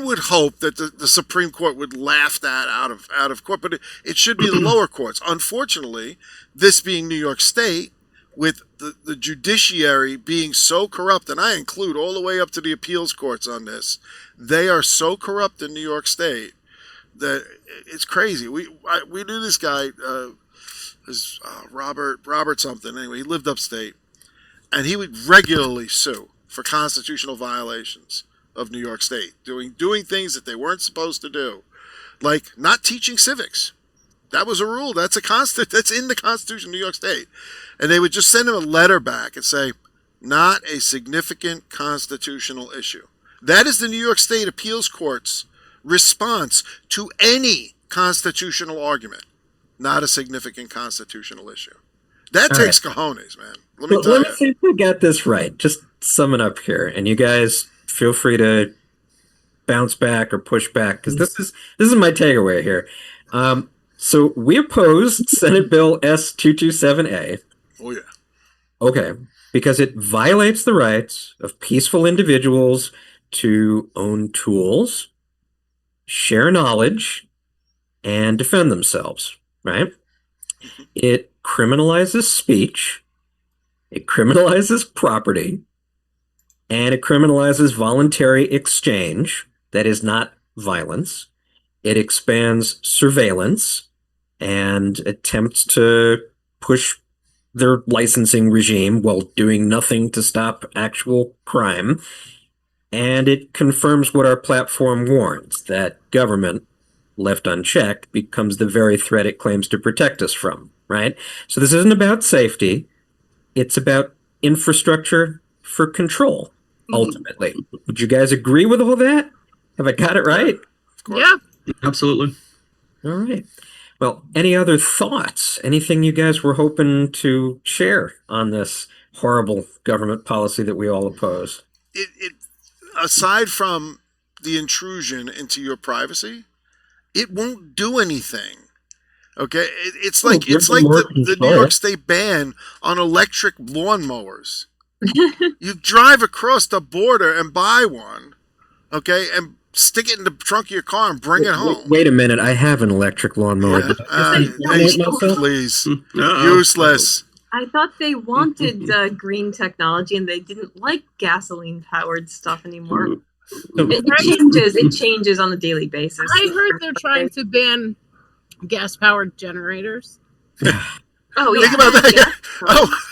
would hope that the Supreme Court would laugh that out of court, but it should be the lower courts. Unfortunately, this being New York State, with the judiciary being so corrupt, and I include all the way up to the appeals courts on this, they are so corrupt in New York State that it's crazy. We knew this guy, Robert something. Anyway, he lived upstate, and he would regularly sue for constitutional violations of New York State, doing things that they weren't supposed to do, like not teaching civics. That was a rule. That's in the Constitution of New York State. And they would just send him a letter back and say, not a significant constitutional issue. That is the New York State Appeals Court's response to any constitutional argument. Not a significant constitutional issue. That takes cojones, man. Let me see if we got this right. Just sum it up here. And you guys feel free to bounce back or push back, because this is my takeaway here. So we opposed Senate Bill S-227A. Oh, yeah. Okay. Because it violates the rights of peaceful individuals to own tools, share knowledge, and defend themselves, right? It criminalizes speech, it criminalizes property, and it criminalizes voluntary exchange that is not violence. It expands surveillance and attempts to push their licensing regime while doing nothing to stop actual crime. And it confirms what our platform warns, that government, left unchecked, becomes the very threat it claims to protect us from, right? So this isn't about safety. It's about infrastructure for control, ultimately. Would you guys agree with all that? Have I got it right? Yeah. Absolutely. All right. Well, any other thoughts? Anything you guys were hoping to share on this horrible government policy that we all oppose? It aside from the intrusion into your privacy, it won't do anything. Okay, it's like the New York State ban on electric lawnmowers. You drive across the border and buy one, okay, and stick it in the trunk of your car and bring it home. Wait a minute, I have an electric lawnmower. Please, useless. I thought they wanted green technology and they didn't like gasoline-powered stuff anymore. It changes on a daily basis. I heard they're trying to ban gas-powered generators. Oh, Think about that. Yeah.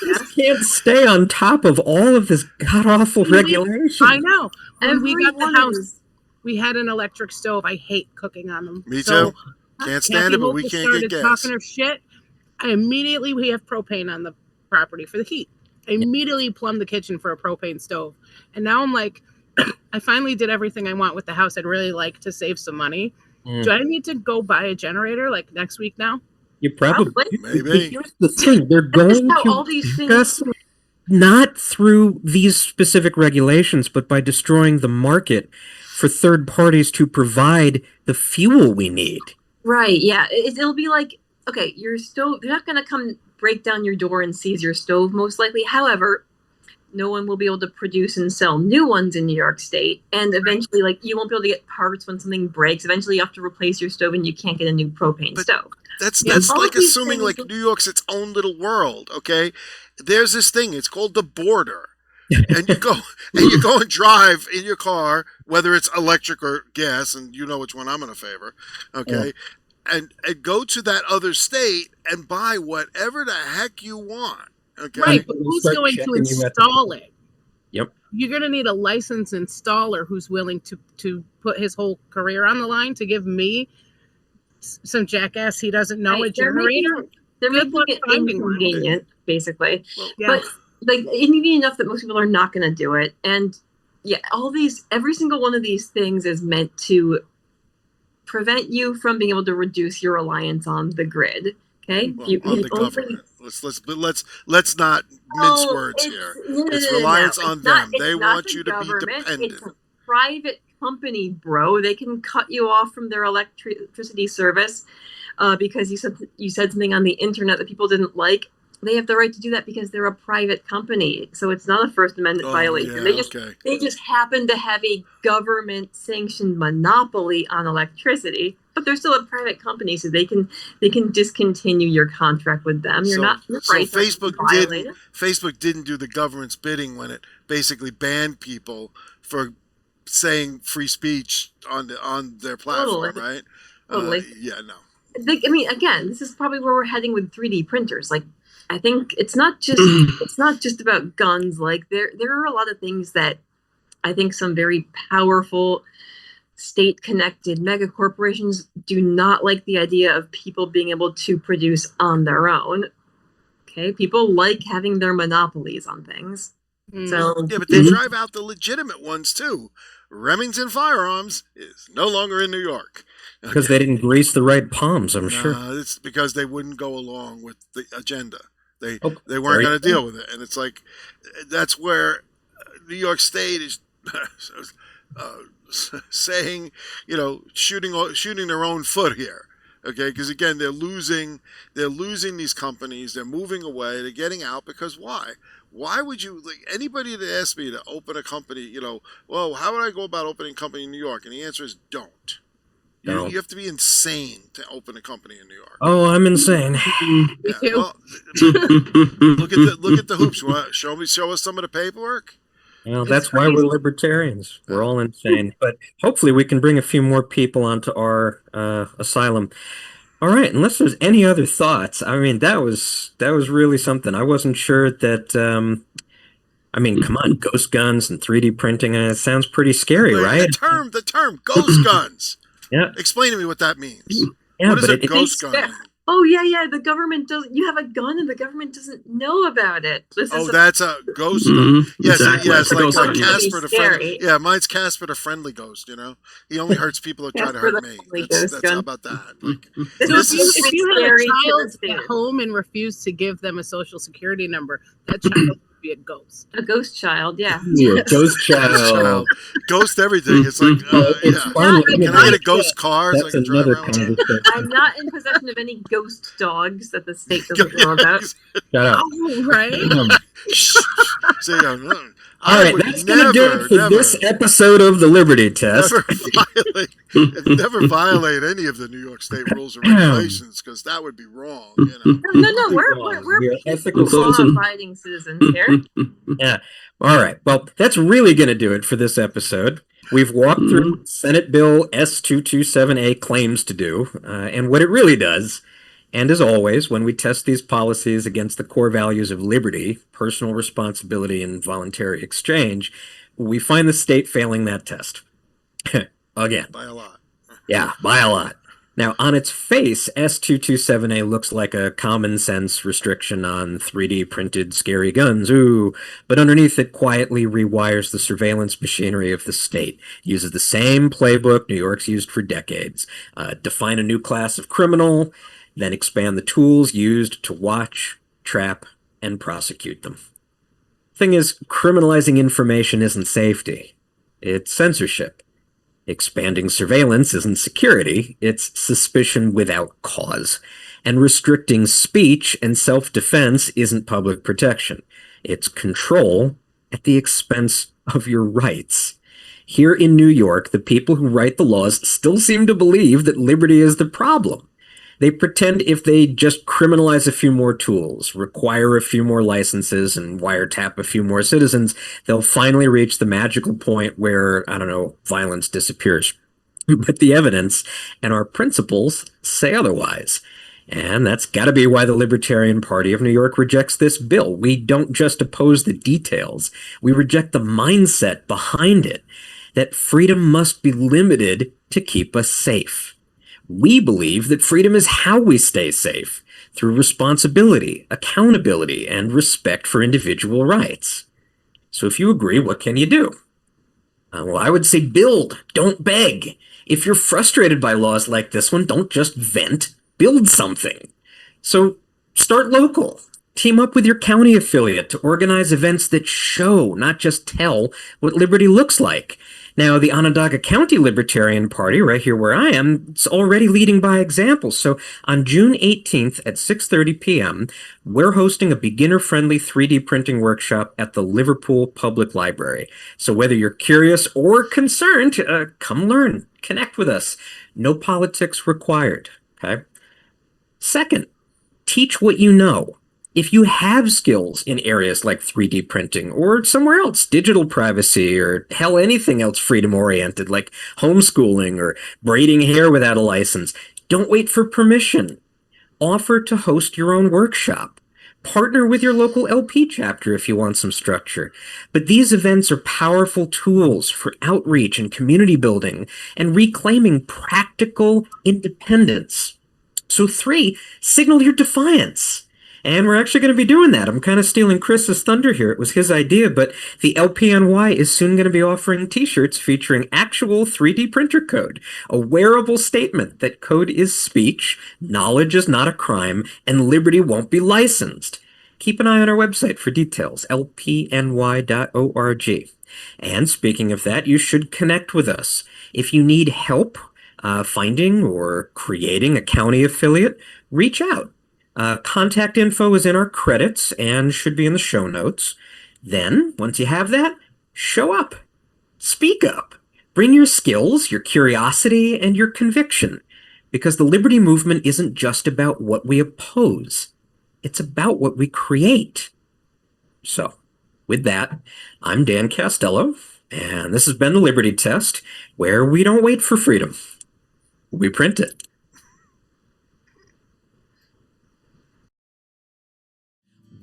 You can't stay on top of all of this god-awful regulation. I know. When we got the house, is... we had an electric stove. I hate cooking on them. Me too. Can't stand it, but we can't get gas. Talking her shit. We have propane on the property for the heat. I immediately plumbed the kitchen for a propane stove. And now I'm like, I finally did everything I want with the house. I'd really like to save some money. Do I need to go buy a generator like next week now? You probably maybe. Here's the thing: they're going to all these discuss not through these specific regulations, but by destroying the market for third parties to provide the fuel we need. Right? Yeah. It'll be like, okay, your stove. They're not going to come break down your door and seize your stove, most likely. However, no one will be able to produce and sell new ones in New York State. And eventually, like, you won't be able to get parts when something breaks. Eventually, you have to replace your stove and you can't get a new propane stove. That's like assuming like New York's its own little world, okay? There's this thing, it's called the border. And you go and drive in your car, whether it's electric or gas, and you know which one I'm going to favor, okay? Yeah. And go to that other state and buy whatever the heck you want. Okay. Right, but who's going to install it? Yep. You're going to need a licensed installer who's willing to put his whole career on the line to give me some jackass he doesn't know Right, a generator. They're Good making luck it finding one. inconvenient, basically. Yeah. But like inconvenient enough that most people are not going to do it. And yeah, every single one of these things is meant to prevent you from being able to reduce your reliance on the grid. Okay, Well, you on the government. Let's not mince words here. It's reliance on them. They want you to be dependent. It's a private company, bro. They can cut you off from their electricity service because you said something on the internet that people didn't like. They have the right to do that because they're a private company. So it's not a First Amendment violation. Yeah, they just happen to have a government-sanctioned monopoly on electricity, but they're still a private company, so they can discontinue your contract with them. You're not right. So Facebook didn't do the government's bidding when it basically banned people for saying free speech on their platform, right? Totally. Yeah, no. I mean, again, this is probably where we're heading with 3D printers. Like, I think it's not just about guns. Like, there are a lot of things that I think some very powerful state-connected mega corporations do not like the idea of people being able to produce on their own. Okay, people like having their monopolies on things. So yeah, but they drive out the legitimate ones too. Remington Firearms is no longer in New York. Because they didn't grease the right palms, I'm sure. It's because they wouldn't go along with the agenda. They Oh, weren't going to deal with it, and it's like that's where New York State is saying, shooting their own foot here. Okay, because again, they're losing these companies. They're moving away. They're getting out because why? Why would you, like, anybody that asked me to open a company, well, how would I go about opening a company in New York? And the answer is don't. No. You have to be insane to open a company in New York. Oh, I'm insane. Yeah, well, look at the hoops. Show us some of the paperwork. Well, that's why we're libertarians. We're all insane. But hopefully we can bring a few more people onto our asylum. All right, unless there's any other thoughts. I mean, that was really something. I wasn't sure that I mean, come on, ghost guns and 3D printing, and it sounds pretty scary, right? The term ghost guns. Yeah. Explain to me what that means. Yeah, what is but a ghost gun mean? Oh yeah. The government doesn't. You have a gun, and the government doesn't know about it. That's a ghost gun. Mm-hmm. Yes, Exactly. yes, like Casper the friendly. Yeah, mine's Casper the friendly ghost. He only hurts people that try to hurt me. That's how about that. Like, So if you have scary a to child at home and refuse to give them a social security number, that child would be a ghost. A ghost child, yeah. Ghost child. Ghost everything. It's like, it's yeah. fun. Can I get a ghost car so I That's can drive another around? conversation. I'm not in possession of any ghost dogs that the state doesn't know about. Shut up. Oh, right. So, All right, that's going to do it for this episode of the Liberty Test. Never violate any of the New York State rules and regulations, because that would be wrong. No, we're ethical law-abiding citizens here. Yeah. All right. Well, that's really going to do it for this episode. We've walked through Senate Bill S227A claims to do, and what it really does. And as always, when we test these policies against the core values of liberty, personal responsibility, and voluntary exchange, we find the state failing that test. Again. By a lot. Yeah, by a lot. Now, on its face, S227A looks like a common sense restriction on 3D printed scary guns, but underneath it quietly rewires the surveillance machinery of the state, uses the same playbook New York's used for decades, define a new class of criminal, then expand the tools used to watch, trap, and prosecute them. Thing is, criminalizing information isn't safety. It's censorship. Expanding surveillance isn't security. It's suspicion without cause. And restricting speech and self-defense isn't public protection. It's control at the expense of your rights. Here in New York, the people who write the laws still seem to believe that liberty is the problem. They pretend if they just criminalize a few more tools, require a few more licenses, and wiretap a few more citizens, they'll finally reach the magical point where, violence disappears. But the evidence and our principles say otherwise. And that's got to be why the Libertarian Party of New York rejects this bill. We don't just oppose the details. We reject the mindset behind it, that freedom must be limited to keep us safe. We believe that freedom is how we stay safe, through responsibility, accountability, and respect for individual rights. So if you agree, what can you do? Well, I would say build, don't beg. If you're frustrated by laws like this one, don't just vent, build something. So start local. Team up with your county affiliate to organize events that show, not just tell, what liberty looks like. Now, the Onondaga County Libertarian Party, right here where I am, is already leading by example. So on June 18th at 6:30 p.m., we're hosting a beginner-friendly 3D printing workshop at the Liverpool Public Library. So whether you're curious or concerned, come learn, connect with us. No politics required, okay? Second, teach what you know. If you have skills in areas like 3D printing or somewhere else, digital privacy, or hell, anything else freedom-oriented like homeschooling or braiding hair without a license, don't wait for permission. Offer to host your own workshop. Partner with your local LP chapter if you want some structure. But these events are powerful tools for outreach and community building and reclaiming practical independence. So 3, signal your defiance. And we're actually going to be doing that. I'm kind of stealing Chris's thunder here. It was his idea, but the LPNY is soon going to be offering t-shirts featuring actual 3D printer code, a wearable statement that code is speech, knowledge is not a crime, and liberty won't be licensed. Keep an eye on our website for details, lpny.org. And speaking of that, you should connect with us. If you need help finding or creating a county affiliate, reach out. Contact info is in our credits and should be in the show notes. Then, once you have that, show up. Speak up. Bring your skills, your curiosity, and your conviction. Because the liberty movement isn't just about what we oppose. It's about what we create. So, with that, I'm Dan Castello, and this has been the Liberty Test, where we don't wait for freedom. We print it.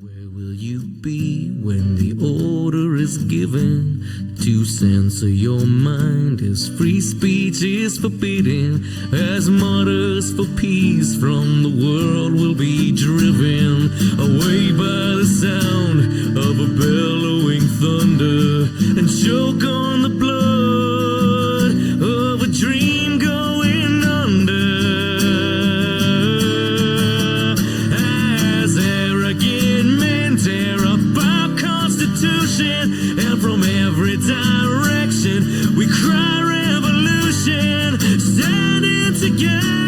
Where will you be when the order is given to censor your mind as free speech is forbidden, as martyrs for peace from the world will be driven away by the sound of a bellowing thunder and choke on the blood of a dream going under? And from every direction we cry revolution, standing together.